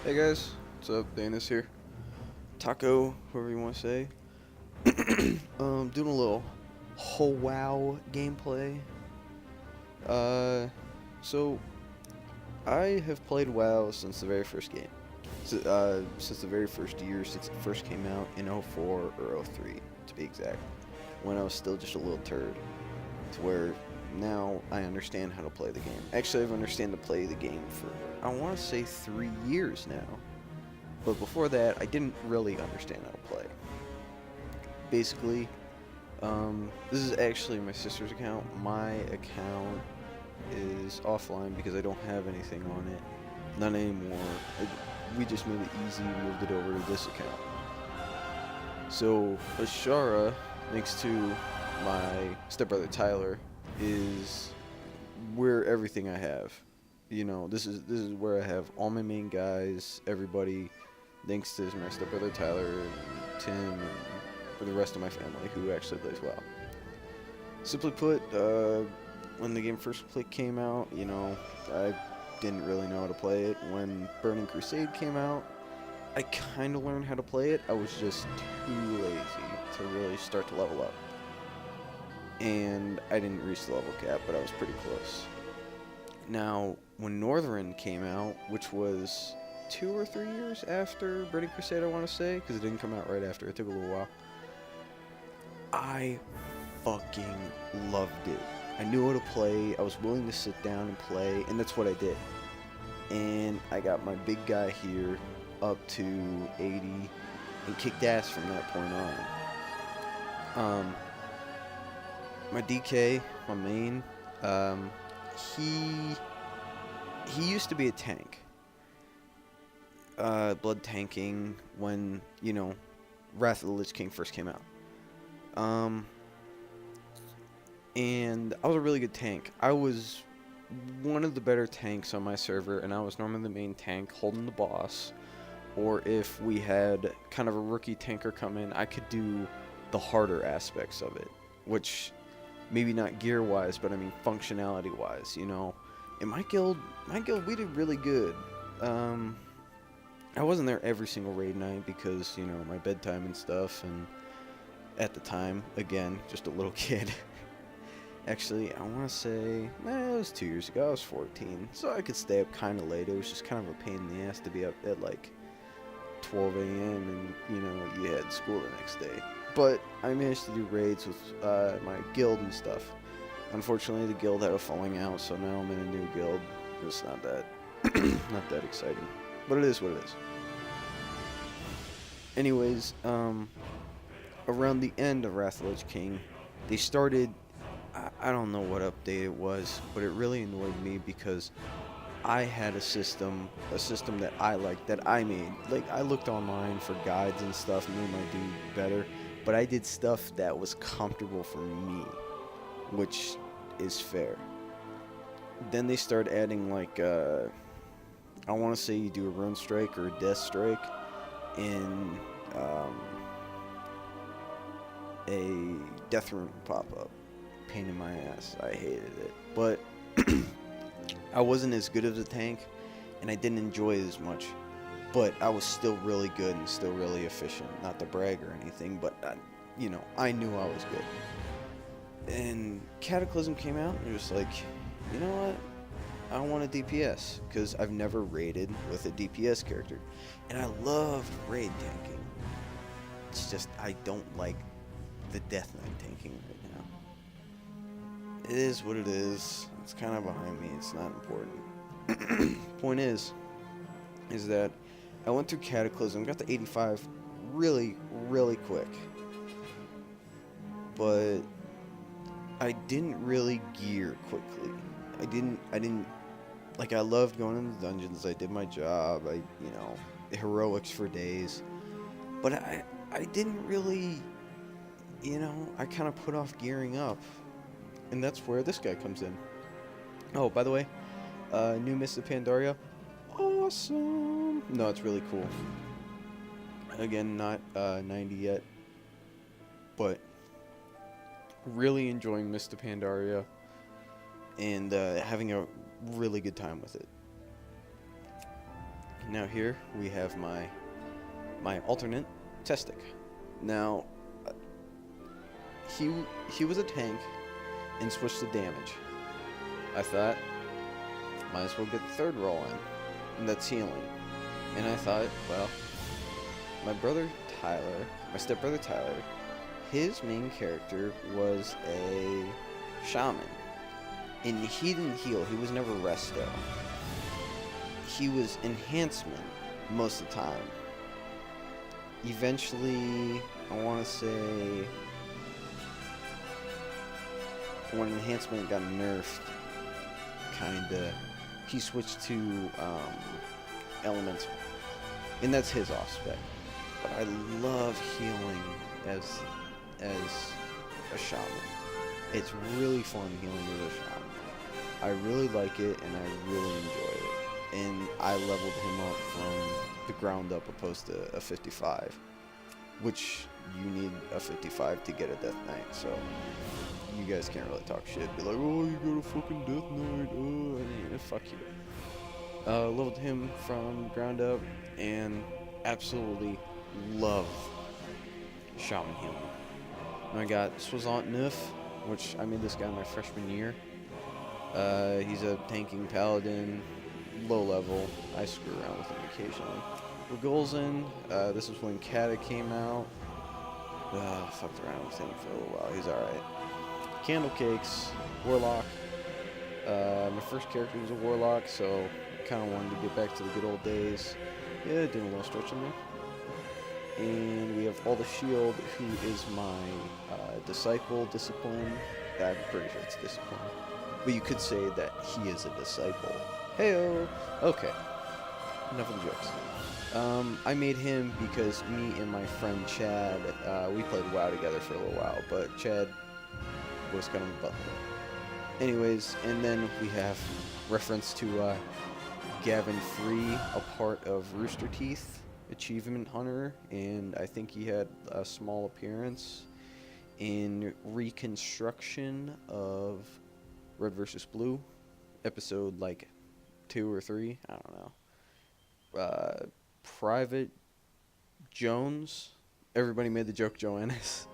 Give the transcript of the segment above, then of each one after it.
Hey guys, what's up? Dana's here. Taco, whoever you want to say. Doing a little whole WoW gameplay. Uh, so I have played WoW since the very first game. Since the very first year, since it first came out in '04 or '03, to be exact. When I was still just a little turd. To where now I understand how to play the game. Actually, I've understand to play the game for, I want to say 3 years now. But before that, I didn't really understand how to play. Basically, this is actually my sister's account. My account is offline because I don't have anything on it. Not anymore. We just made it easy, moved it over to this account. So, Ashara, next to my stepbrother Tyler, is where everything I have. You know, this is where I have all my main guys, everybody. Thanks to my stepbrother Tyler and Tim and for the rest of my family who actually plays well. Simply put, when the game first came out, you know, I didn't really know how to play it. When Burning Crusade came out, I kind of learned how to play it. I was just too lazy to really start to level up. And I didn't reach the level cap, but I was pretty close. Now, when Northern came out, which was 2 or 3 years after Burning Crusade, I want to say, because it didn't come out right after. It took a little while. I fucking loved it. I knew how to play. I was willing to sit down and play, and that's what I did. And I got my big guy here up to 80 and kicked ass from that point on. My DK, my main, he used to be a tank. Blood tanking when, you know, Wrath of the Lich King first came out. And I was a really good tank. I was one of the better tanks on my server, and I was normally the main tank holding the boss. Or if we had kind of a rookie tanker come in, I could do the harder aspects of it. Which, maybe not gear-wise, but I mean functionality-wise, you know. In my guild, we did really good. I wasn't there every single raid night because, you know, my bedtime and stuff, and at the time, again, just a little kid. Actually, I want to say, it was 2 years ago, I was 14, so I could stay up kind of late. It was just kind of a pain in the ass to be up at, like, 12 a.m. and, you know, you had school the next day. But I managed to do raids with my guild and stuff. Unfortunately, the guild had a falling out, so now I'm in a new guild. It's not that, not that exciting. But it is what it is. Anyways, around the end of Wrath of the Lich King, they started, I don't know what update it was, but it really annoyed me because I had a system that I liked, that I made. Like, I looked online for guides and stuff, made my dude better, but I did stuff that was comfortable for me, which is fair. Then they start adding, like, I want to say you do a rune strike or a death strike in a death rune pop up. Pain in my ass. I hated it. But I wasn't as good as a tank, and I didn't enjoy it as much. But I was still really good and still really efficient. Not to brag or anything, but, you know, I knew I was good. And Cataclysm came out, and it was like, you know what? I want a DPS, because I've never raided with a DPS character. And I loved raid tanking. It's just, I don't like the Death Knight tanking right now. It is what it is. It's kind of behind me. It's not important. Point is that I went through Cataclysm, got to 85 really, really quick. But I didn't really gear quickly. I didn't, like, I loved going into the dungeons. I did my job. You know, heroics for days. But I didn't really, you know, I kind of put off gearing up. And that's where this guy comes in. Oh, by the way, new Mist of Pandaria. Awesome. No, it's really cool. Again, not 90 yet. But really enjoying Mist of Pandaria. And having a really good time with it. Now here we have my alternate Testic. Now he was a tank and switched to damage. I thought might as well get the third role in, and that's healing. And I thought, well, my stepbrother Tyler, his main character was a shaman. And he didn't heal, he was never Resto. He was enhancement most of the time. Eventually, I want to say, when enhancement got nerfed, kinda, he switched to elemental. And that's his off-spec. But I love healing as a shaman. It's really fun healing as a shaman. I really like it, and I really enjoy it. And I leveled him up from the ground up opposed to a 55, which you need a 55 to get a Death Knight, so you guys can't really talk shit. Be like, oh, you got a fucking Death Knight, oh, I mean, fuck you. Leveled him from ground up, and absolutely love Shaman healing. And I got Swazant Nif, which I made this guy my freshman year. He's a tanking paladin, low level. I screw around with him occasionally. Ragolzin, this is when Kata came out. Fucked around with him for a little while. He's alright. Candlecakes, Warlock. My first character was a Warlock, so I kind of wanted to get back to the good old days. Yeah, doing a little stretch in there. And we have All the Shield, who is my disciple, discipline. I'm pretty sure it's discipline. But you could say that he is a disciple. Heyo! Okay. Enough of the jokes. I made him because me and my friend Chad, we played WoW together for a little while, but Chad was kind of a butthole. Anyways, and then we have reference to Gavin Free, a part of Rooster Teeth, Achievement Hunter, and I think he had a small appearance in Reconstruction of Red vs. Blue, episode like 2 or 3, I don't know. Private Jones, everybody made the joke Joannis.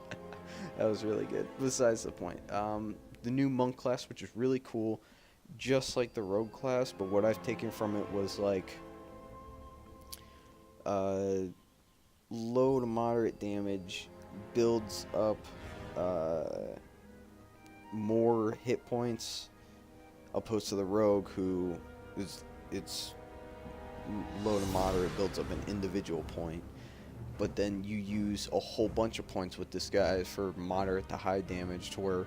That was really good. Besides the point, the new monk class, which is really cool, just like the rogue class, but what I've taken from it was like low to moderate damage, builds up more hit points, opposed to the rogue, who is low to moderate, builds up an individual point, but then you use a whole bunch of points with this guy for moderate to high damage, to where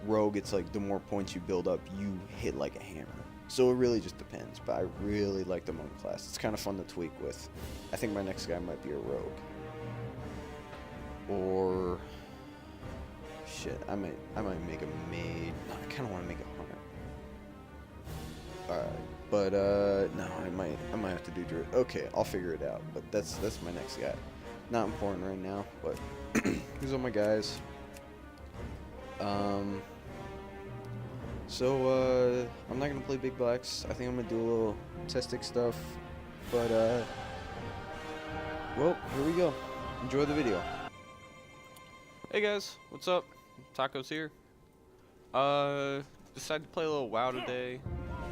rogue, it's like the more points you build up, you hit like a hammer. So it really just depends, but I really like the monk class. It's kind of fun to tweak with. I think my next guy might be a rogue. Or shit, I might make a maid. No, I kind of want to make a hunter. Alright, but no, I might have to do druid. Okay, I'll figure it out. But that's my next guy. Not important right now, but these are my guys. So I'm not gonna play Big Blacks. I think I'm gonna do a little Testic stuff. But well, here we go. Enjoy the video. Hey guys, what's up? Taco's here. Decided to play a little WoW today.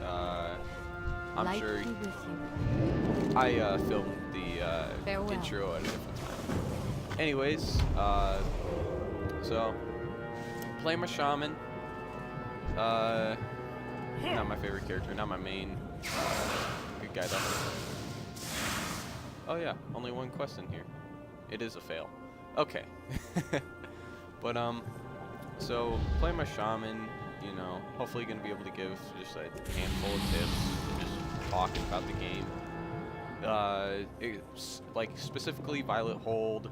I'm sure I filmed the intro at a different time. Anyways, so play my Shaman. Not my favorite character, not my main. Good guy though. Oh yeah, only one quest in here. It is a fail. Okay. But so play my Shaman, you know, hopefully gonna be able to give just a handful of tips, just talking about the game. It's like specifically Violet Hold,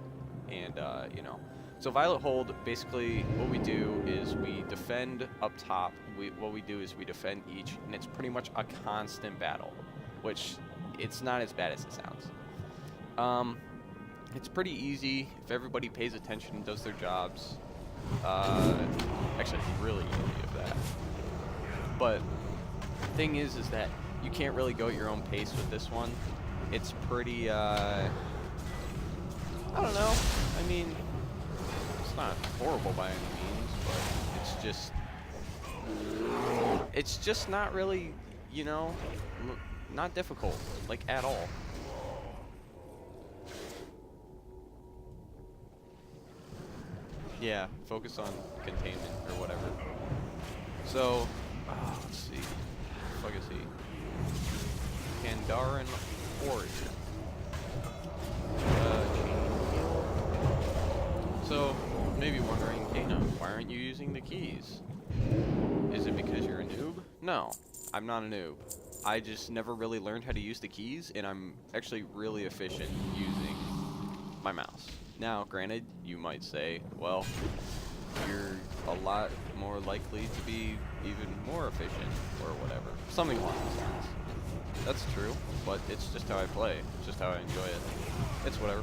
and you know. So Violet Hold, basically what we do is we defend up top. What we do is we defend each, and it's pretty much a constant battle, which it's not as bad as it sounds. It's pretty easy if everybody pays attention and does their jobs. Actually, it's really easy of that. But the thing is that you can't really go at your own pace with this one. it's pretty, I don't know. I mean, it's not horrible by any means, but it's just not really, you know, not difficult, like, at all. Yeah, focus on containment or whatever. So, let's see. What the fuck is he? Pandaran Origin. So, maybe wondering, Dana, why aren't you using the keys? Is it because you're a noob? No, I'm not a noob. I just never really learned how to use the keys, and I'm actually really efficient using my mouse. Now, granted, you might say, well, you're a lot more likely to be even more efficient, or whatever. Something along those lines. That's true, but it's just how I play. It's just how I enjoy it. It's whatever.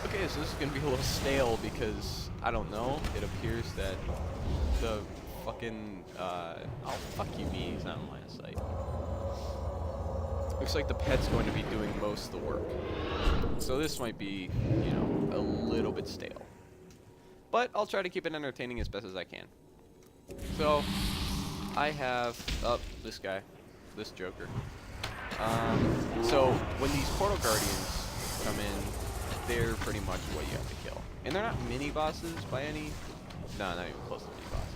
Okay, so this is gonna be a little stale because, I don't know, it appears that the fucking, oh, fuck you, me, he's not in line of sight. Looks like the pet's going to be doing most of the work. So this might be, you know, a little bit stale. But I'll try to keep it entertaining as best as I can. So, I have, this guy, this Joker. So, when these Portal Guardians come in, they're pretty much what you have to kill. And they're not mini-bosses by any, no, not even close to mini-bosses.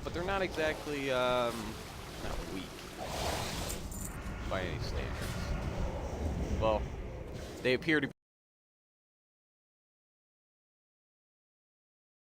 But they're not exactly, not weak by any standards. Well, they appear to be